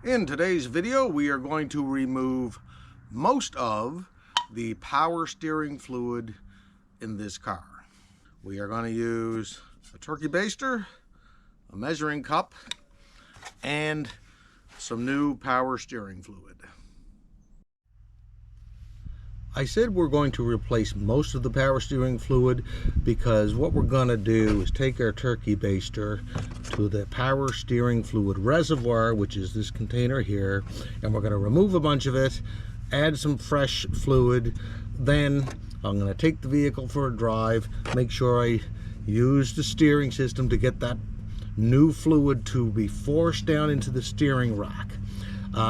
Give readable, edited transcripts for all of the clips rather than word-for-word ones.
In today's video, we are going to remove most of the power steering fluid in this car. We are going to use a turkey baster, a measuring cup, and some new power steering fluid. I said we're going to replace most of the power steering fluid because what we're going to do is take our turkey baster to the power steering fluid reservoir, which is this container here, and we're going to remove a bunch of it, add some fresh fluid. Then I'm going to take the vehicle for a drive, make sure I use the steering system to get that new fluid to be forced down into the steering rack.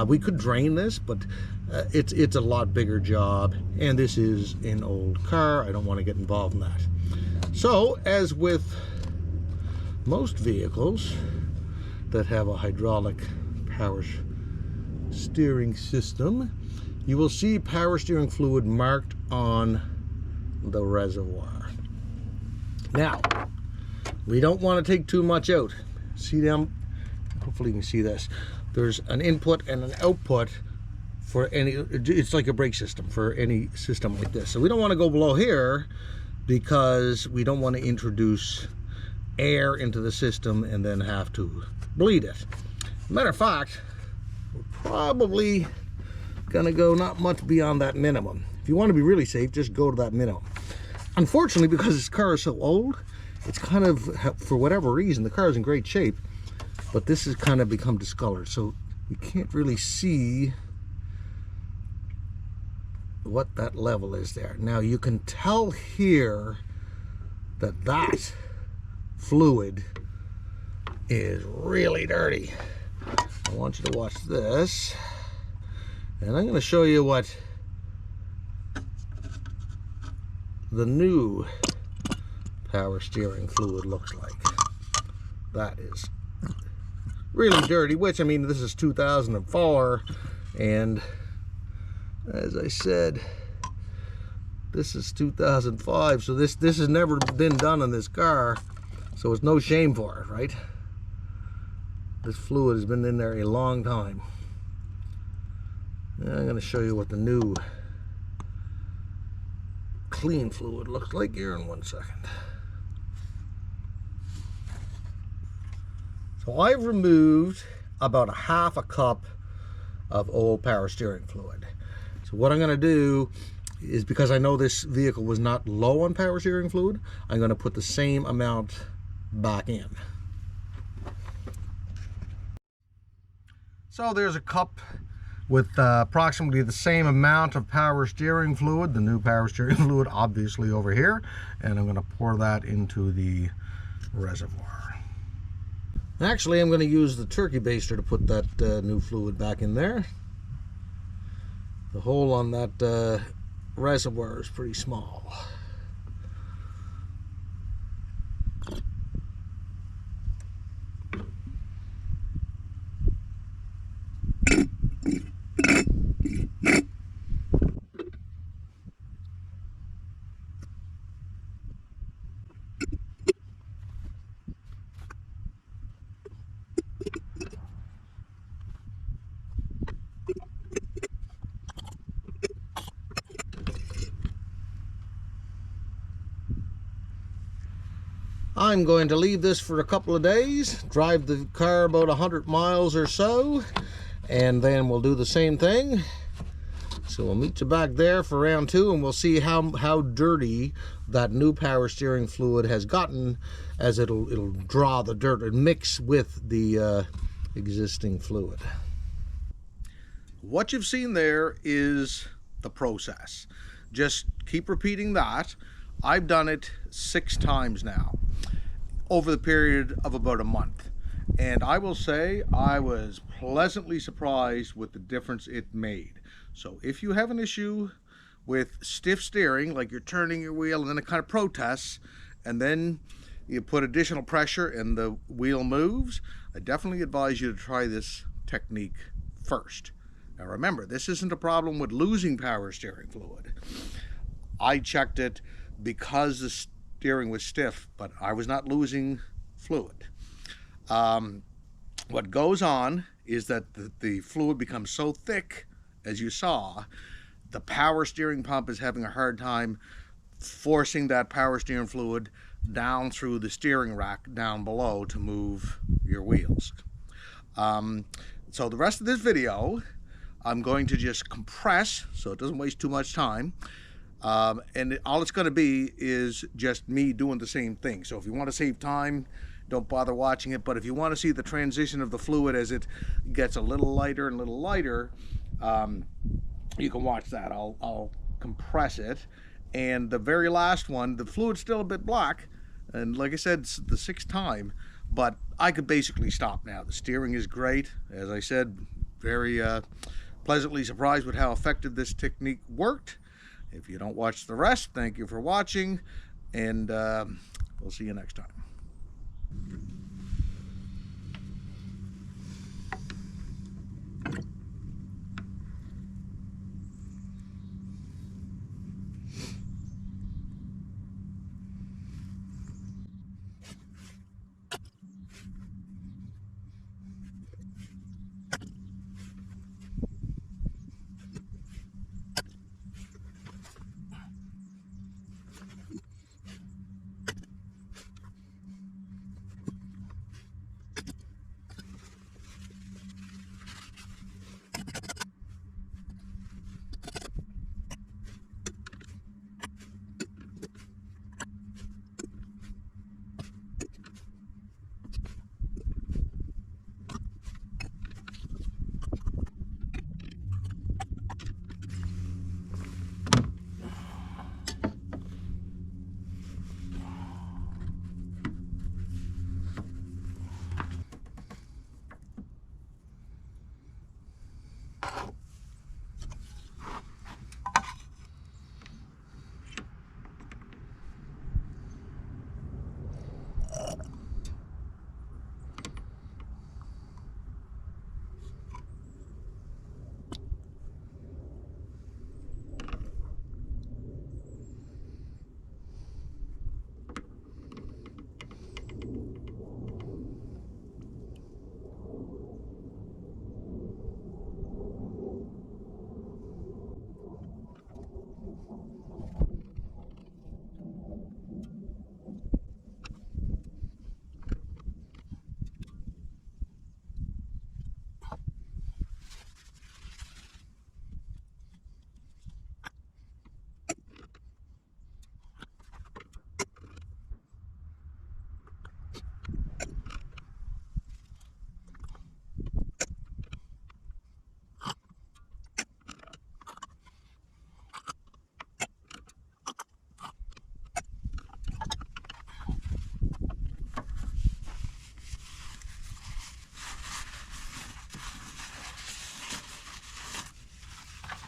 We could drain this, but it's a lot bigger job, and this is an old car. I don't want to get involved in that. So, as with most vehicles that have a hydraulic power steering system, you will see power steering fluid marked on the reservoir. Now, we don't want to take too much out. See them? Hopefully you can see this. There's an input and an output for any, it's like a brake system for any system like this. So we don't want to go below here because we don't want to introduce air into the system and then have to bleed it. Matter of fact, we're probably gonna go not much beyond that minimum. If you want to be really safe, just go to that minimum. Unfortunately, because this car is so old, it's kind of, for whatever reason, the car is in great shape, but this has kind of become discolored, so we can't really see what that level is there. Now you can tell here that that fluid is really dirty. I want you to watch this, and I'm going to show you what the new power steering fluid looks like. That is really dirty, which, I mean, this is 2004, and as I said, this is 2005, so this has never been done on this car, so it's no shame for it, right? This fluid has been in there a long time. Now I'm going to show you what the new clean fluid looks like here in 1 second. So I've removed about half a cup of old power steering fluid. So what I'm going to do is, because I know this vehicle was not low on power steering fluid, I'm going to put the same amount back in. So there's a cup with approximately the same amount of power steering fluid, the new power steering fluid obviously over here, and I'm going to pour that into the reservoir. Actually, I'm going to use the turkey baster to put that new fluid back in there. The hole on that reservoir is pretty small. I'm going to leave this for a couple of days, drive the car about 100 miles or so, and then we'll do the same thing. So we'll meet you back there for round 2, and we'll see how dirty that new power steering fluid has gotten, as it'll draw the dirt and mix with the existing fluid. What you've seen there is the process. Just keep repeating that. I've done it 6 times now over the period of about a month, and I will say I was pleasantly surprised with the difference it made. So if you have an issue with stiff steering, like you're turning your wheel and then it kind of protests, and then you put additional pressure and the wheel moves, I definitely advise you to try this technique first. Now remember, this isn't a problem with losing power steering fluid. I checked it because the steering was stiff, but I was not losing fluid. What goes on is that the fluid becomes so thick, as you saw, the power steering pump is having a hard time forcing that power steering fluid down through the steering rack down below to move your wheels. So the rest of this video, I'm going to just compress so it doesn't waste too much time. And all it's going to be is just me doing the same thing. So if you want to save time, don't bother watching it. But if you want to see the transition of the fluid as it gets a little lighter and a little lighter, you can watch that. I'll compress it. And the very last one, the fluid's still a bit black. And like I said, it's the 6th time. But I could basically stop now. The steering is great. As I said, very pleasantly surprised with how effective this technique worked. If you don't watch the rest, thank you for watching, and we'll see you next time.